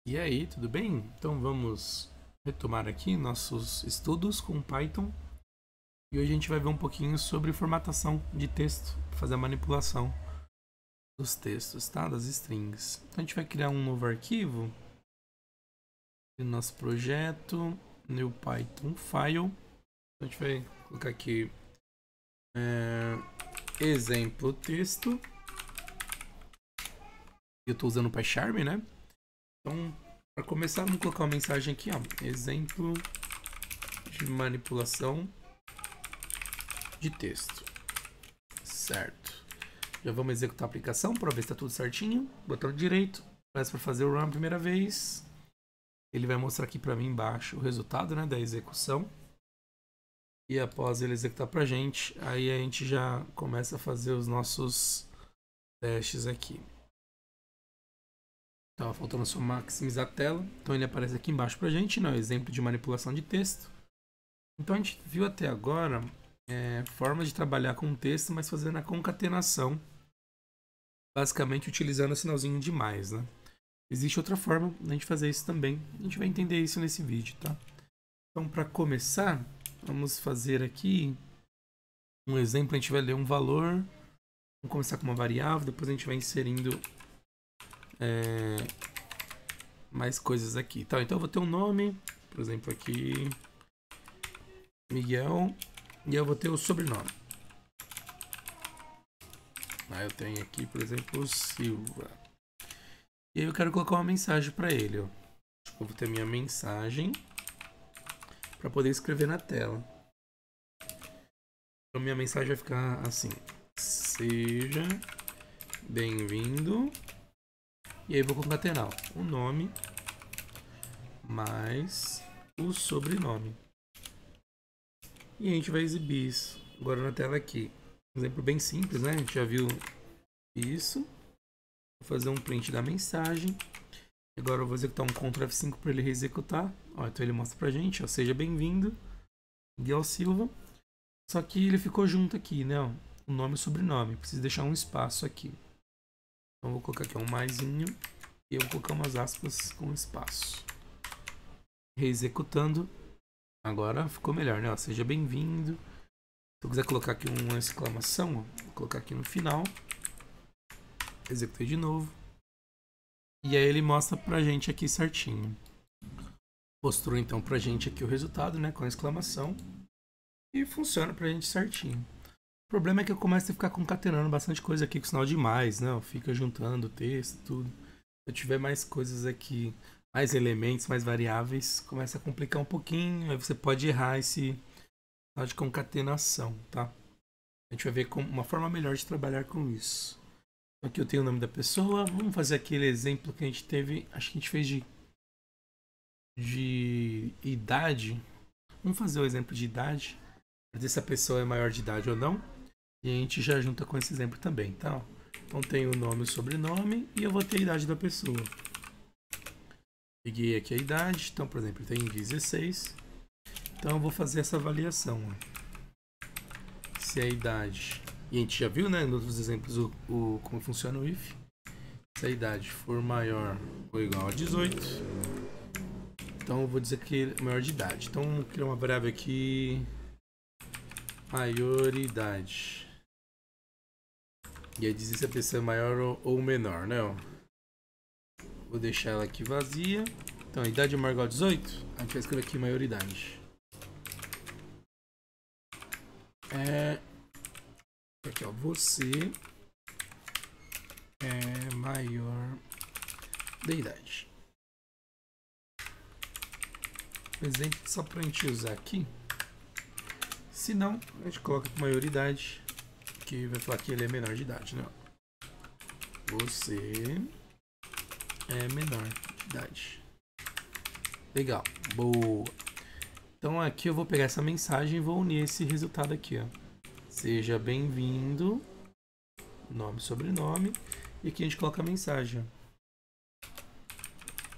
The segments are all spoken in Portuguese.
E aí, tudo bem? Então vamos retomar aqui nossos estudos com Python. E hoje a gente vai ver um pouquinho sobre formatação de texto, fazer a manipulação dos textos, tá? Das strings. Então a gente vai criar um novo arquivo no nosso projeto, new Python file. Então a gente vai colocar aqui exemplo texto. Eu estou usando o PyCharm, né? Então, para começar, vamos colocar uma mensagem aqui, ó. Exemplo de manipulação de texto. Certo. Já vamos executar a aplicação para ver se está tudo certinho. Botão direito. Peço para fazer o run a primeira vez. Ele vai mostrar aqui para mim embaixo o resultado, né, da execução. E após ele executar para a gente, aí a gente já começa a fazer os nossos testes aqui. Estava faltando só maximizar a tela. Então ele aparece aqui embaixo para a gente, né? O exemplo de manipulação de texto. Então a gente viu até agora formas de trabalhar com texto, mas fazendo a concatenação. Basicamente utilizando o sinalzinho de mais, né? Existe outra forma de a gente fazer isso também. A gente vai entender isso nesse vídeo, tá? Então para começar, vamos fazer aqui um exemplo. A gente vai ler um valor. Vamos começar com uma variável, depois a gente vai inserindo mais coisas aqui, tá? Então eu vou ter um nome, por exemplo aqui, Miguel, e eu vou ter o sobrenome. Aí eu tenho aqui, por exemplo, Silva. E aí eu quero colocar uma mensagem para ele, ó. Eu vou ter minha mensagem para poder escrever na tela. Então minha mensagem vai ficar assim: seja bem-vindo. E aí eu vou concatenar o nome mais o sobrenome. E a gente vai exibir isso agora na tela aqui. Um exemplo bem simples, né? A gente já viu isso. Vou fazer um print da mensagem. Agora eu vou executar um Ctrl F5 para ele reexecutar. Ó, então ele mostra pra gente, ó, seja bem-vindo, Miguel Silva. Só que ele ficou junto aqui, né? Ó, o nome e o sobrenome. Preciso deixar um espaço aqui. Então vou colocar aqui um maisinho e eu vou colocar umas aspas com espaço. Reexecutando. Agora ficou melhor, né? Ó, seja bem-vindo. Se eu quiser colocar aqui uma exclamação, ó, vou colocar aqui no final. Executei de novo. E aí ele mostra pra gente aqui certinho. Mostrou então pra gente aqui o resultado, né? Com a exclamação. E funciona pra gente certinho. O problema é que eu começo a ficar concatenando bastante coisa aqui com sinal de mais, né? Fica juntando o texto, tudo. Se eu tiver mais coisas aqui, mais elementos, mais variáveis, começa a complicar um pouquinho. Aí você pode errar esse sinal de concatenação, tá? A gente vai ver como uma forma melhor de trabalhar com isso. Aqui eu tenho o nome da pessoa. Vamos fazer aquele exemplo que a gente teve. Acho que a gente fez de idade. Vamos fazer o exemplo de idade. Para ver se a pessoa é maior de idade ou não. E a gente já junta com esse exemplo também, tá? Então tem o nome e o sobrenome e eu vou ter a idade da pessoa. Peguei aqui a idade, então por exemplo, tem 16. Então eu vou fazer essa avaliação. Ó. Se a idade... E a gente já viu, né, nos outros exemplos, como funciona o if. Se a idade for maior ou igual a 18, então eu vou dizer que é maior de idade. Então vou criar uma variável aqui... maioridade. E aí dizer se a pessoa é maior ou menor, né? Ó. Vou deixar ela aqui vazia. Então, a idade é maior ou igual a 18. A gente vai escrever aqui maioridade. Aqui, ó. Você é maior de idade. Exemplo só pra gente usar aqui. Se não, a gente coloca com maioridade. Que vai falar que ele é menor de idade, né? Você é menor de idade. Legal, boa. Então aqui eu vou pegar essa mensagem e vou unir esse resultado aqui, ó. Seja bem-vindo, nome e sobrenome. E aqui a gente coloca a mensagem.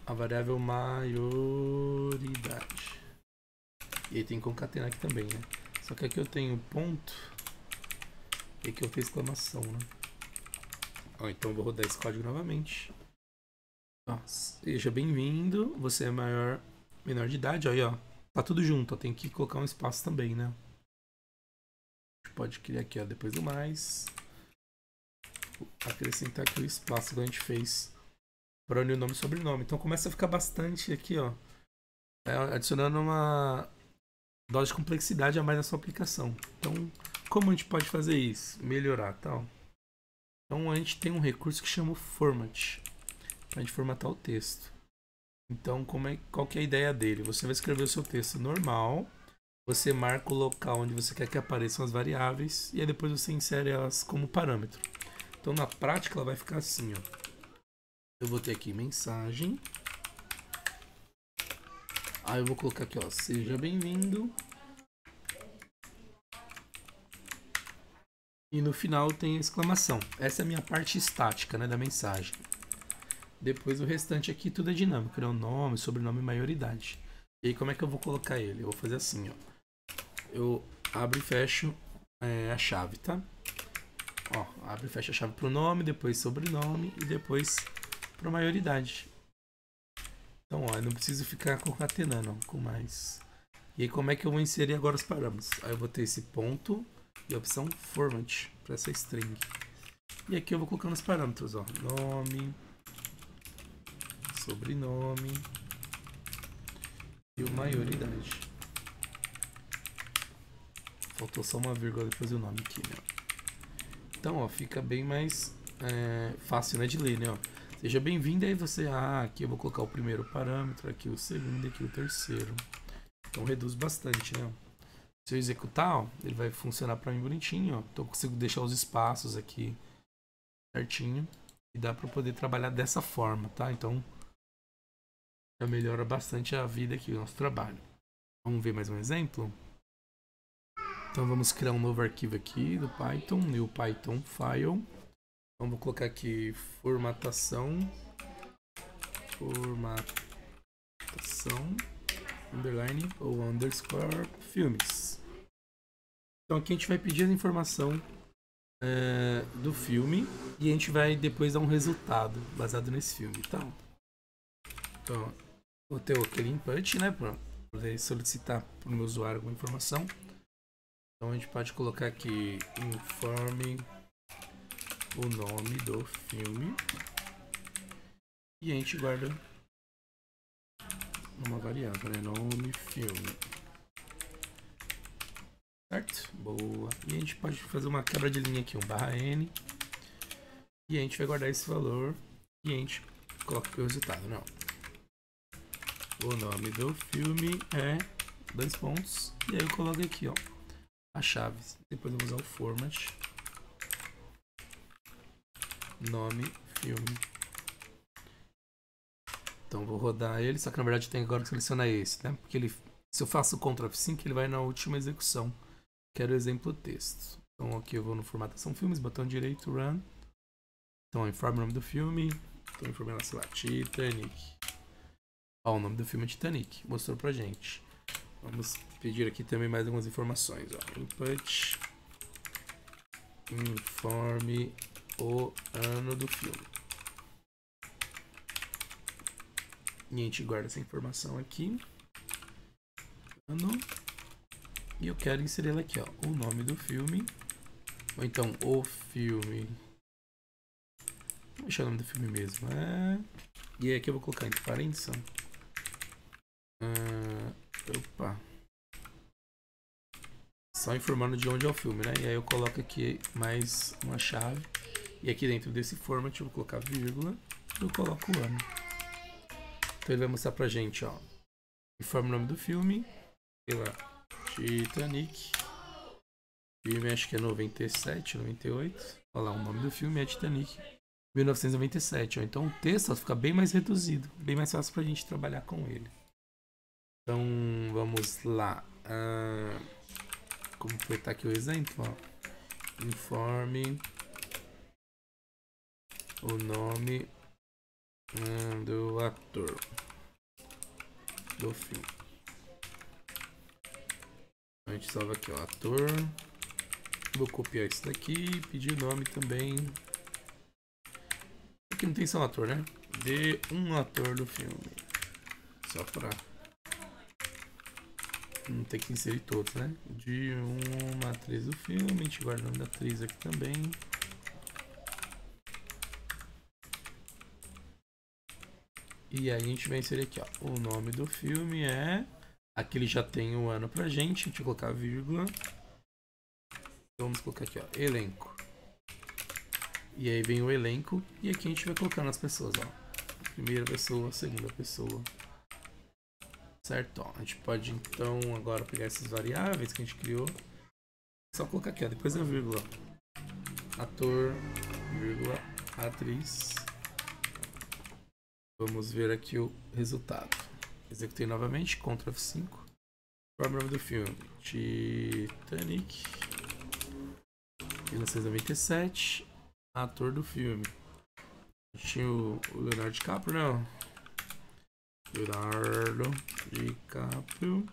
A variável maioridade. E aí tem que concatenar aqui também, né? Só que aqui eu tenho ponto. E aqui eu tenho exclamação, né? Ó, então eu vou rodar esse código novamente. Ó, seja bem-vindo, você é menor de idade, aí ó, tá tudo junto, ó, tem que colocar um espaço também, né? A gente pode criar aqui, ó, depois do mais, acrescentar aqui o espaço que a gente fez para unir o nome e sobrenome. Então começa a ficar bastante aqui, ó, adicionando uma dose de complexidade a mais na sua aplicação. Então, como a gente pode fazer isso? Melhorar, tal. Então a gente tem um recurso que chama o format, para a gente formatar o texto. Então, qual que é a ideia dele? Você vai escrever o seu texto normal, você marca o local onde você quer que apareçam as variáveis e aí depois você insere elas como parâmetro. Então, na prática, ela vai ficar assim, ó. Eu vou ter aqui mensagem. Aí eu vou colocar aqui, ó, seja bem-vindo. E no final tem exclamação. Essa é a minha parte estática, né, da mensagem. Depois o restante aqui tudo é dinâmico, né? O nome, sobrenome e maioridade. E aí como é que eu vou colocar ele? Eu vou fazer assim, ó. Eu abro e fecho a chave, tá? Ó, abro e fecho a chave pro nome, depois sobrenome e depois pra maioridade. Então, ó, eu não preciso ficar concatenando com mais. E aí como é que eu vou inserir agora os parâmetros? Aí eu vou ter esse ponto e a opção format para essa string. E aqui eu vou colocando os parâmetros, ó. Nome, sobrenome e o maioridade. Faltou só uma vírgula depois do nome aqui, né? Então, ó, fica bem mais fácil, né, de ler, né? Ó. Seja bem-vindo, aí você... aqui eu vou colocar o primeiro parâmetro, aqui o segundo, aqui o terceiro. Então reduz bastante, né? Se eu executar, ó, ele vai funcionar para mim bonitinho, ó. Então eu consigo deixar os espaços aqui certinho. E dá para poder trabalhar dessa forma, tá? Então já melhora bastante a vida aqui, o nosso trabalho. Vamos ver mais um exemplo? Então vamos criar um novo arquivo aqui do Python, new Python file. Então vou colocar aqui formatação, underline ou underscore filmes. Então aqui a gente vai pedir a informação do filme e a gente vai depois dar um resultado baseado nesse filme, tá? Então, vou ter aquele input, né, para poder solicitar para o meu usuário alguma informação. Então a gente pode colocar aqui informe o nome do filme e a gente guarda uma variável, né, nome filme. Certo? Boa. E a gente pode fazer uma quebra de linha aqui, /n. E a gente vai guardar esse valor e a gente coloca aqui o resultado, não. O nome do filme é 2 pontos. E aí eu coloco aqui, ó, a chave. Depois eu vou usar o format. Nome, filme. Então vou rodar ele, só que na verdade tem agora que selecionar esse, né? Porque ele, se eu faço o Ctrl F5, ele vai na última execução. Quero o exemplo texto. Então aqui eu vou no formatação filmes, botão direito, run. Então informe o nome do filme. Então informe lá, sei lá, Titanic. Ó, o nome do filme é Titanic. Mostrou pra gente. Vamos pedir aqui também mais algumas informações. Ó. Input. Informe o ano do filme. E a gente guarda essa informação aqui. Ano. E eu quero inserir ela aqui, ó. O nome do filme. Ou então, o filme. Vou deixar o nome do filme mesmo. E aí aqui eu vou colocar entre parênteses. Opa. Só informando de onde é o filme, né? E aí eu coloco aqui mais uma chave. E aqui dentro desse format eu vou colocar vírgula. E eu coloco o ano. Então ele vai mostrar pra gente, ó. Informa o nome do filme. Sei lá. Titanic. Filme acho que é 97, 98. Olha lá, o nome do filme é Titanic. 1997, ó. Então o texto fica bem mais reduzido. Bem mais fácil pra gente trabalhar com ele. Então vamos lá. Completar aqui o exemplo, ó. Informe o nome do ator do filme. A gente salva aqui, ó, ator. Vou copiar isso daqui, pedir o nome também. Aqui não tem só ator, né? de um ator do filme. Só pra não ter que inserir todos, né? De uma atriz do filme. A gente guarda o nome da atriz aqui também. E aí a gente vai inserir aqui, ó. O nome do filme é... Aqui ele já tem o ano pra gente. A gente vai colocar vírgula. Então vamos colocar aqui, ó. Elenco. E aí vem o elenco. E aqui a gente vai colocando as pessoas, ó. Primeira pessoa, segunda pessoa. Certo? Ó, a gente pode então agora pegar essas variáveis que a gente criou. Só colocar aqui, ó. Depois da vírgula. Ator, vírgula, atriz. Vamos ver aqui o resultado. Executei novamente, Ctrl F5. Qual é o nome do filme? Titanic. 1997. Ator do filme. Tinha o Leonardo DiCaprio, não? Leonardo DiCaprio.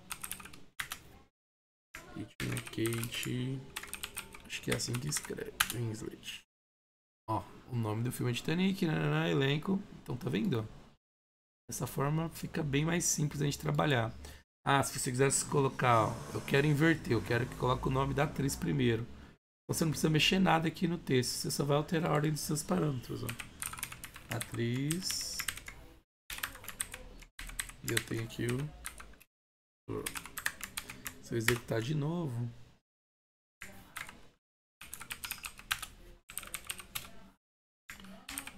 E tinha Kate. Acho que é assim que escreve. Winslet. Ó, o nome do filme é Titanic, né? Elenco. Então tá vendo? Dessa forma fica bem mais simples a gente trabalhar. Ah, se você quisesse colocar, ó, eu quero inverter, eu quero que coloque o nome da atriz primeiro. Você não precisa mexer nada aqui no texto, você só vai alterar a ordem dos seus parâmetros. Ó. Atriz. E eu tenho aqui o... Se eu executar de novo...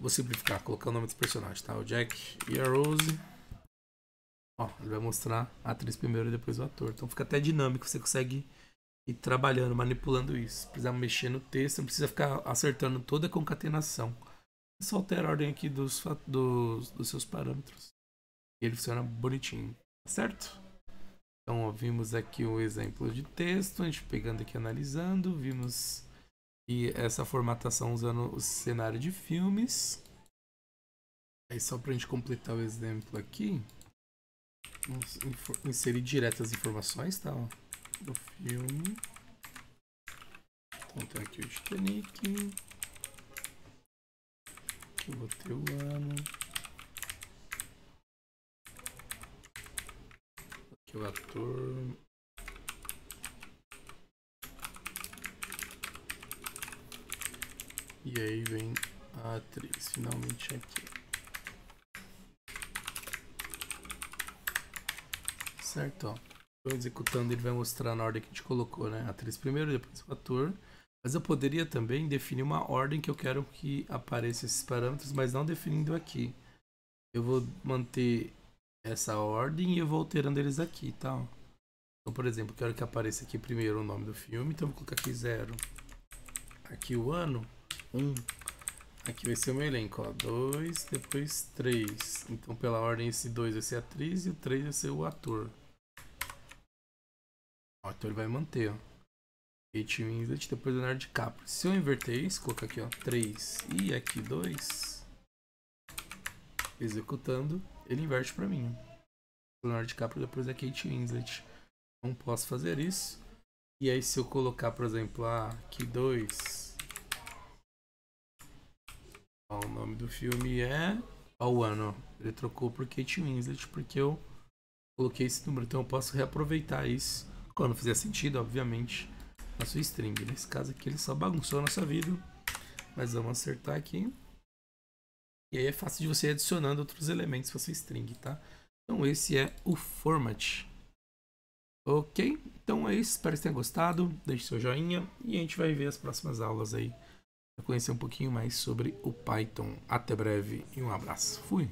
Vou simplificar, colocar o nome dos personagens, tá? O Jack e a Rose. Ó, ele vai mostrar a atriz primeiro e depois o ator. Então fica até dinâmico, você consegue ir trabalhando, manipulando isso. Se precisar mexer no texto, não precisa ficar acertando toda a concatenação. É só altera a ordem aqui dos seus parâmetros. E ele funciona bonitinho, certo? Então, ó, vimos aqui o exemplo de texto, a gente pegando aqui, analisando, vimos... E essa formatação usando o cenário de filmes. Aí só pra gente completar o exemplo aqui. Vamos inserir direto as informações, tá? Ó, do filme. Então tem aqui o Titanic. Aqui eu vou ter o ano. Aqui o ator. E aí vem a atriz, finalmente aqui. Certo, ó. Estou executando, ele vai mostrar na ordem que a gente colocou, né? A atriz primeiro, depois o ator. Mas eu poderia também definir uma ordem que eu quero que apareça esses parâmetros, mas não definindo aqui. Eu vou manter essa ordem e eu vou alterando eles aqui, tá? Então, por exemplo, eu quero que apareça aqui primeiro o nome do filme, então eu vou colocar aqui 0. Aqui o ano. 1. Aqui vai ser o meu elenco, ó. 2, depois 3. Então, pela ordem, esse 2 vai ser a atriz e o 3 vai ser o ator. Ó, então ele vai manter, ó. Kate Winslet, depois Leonardo DiCaprio. Se eu inverter isso, colocar aqui, ó, 3 e aqui 2, executando, ele inverte pra mim. Leonardo DiCaprio, depois é Kate Winslet. Não posso fazer isso. E aí, se eu colocar, por exemplo, aqui 2... O nome do filme é... Ó, o ano, ó. Ele trocou por Kate Winslet porque eu coloquei esse número. Então eu posso reaproveitar isso quando fizer sentido, obviamente, na sua string. Nesse caso aqui ele só bagunçou a nossa vida. Mas vamos acertar aqui. E aí é fácil de você ir adicionando outros elementos para sua string, tá? Então esse é o format. Ok? Então é isso. Espero que tenha gostado. Deixe seu joinha e a gente vai ver as próximas aulas aí. Conhecer um pouquinho mais sobre o Python. Até breve e um abraço. Fui!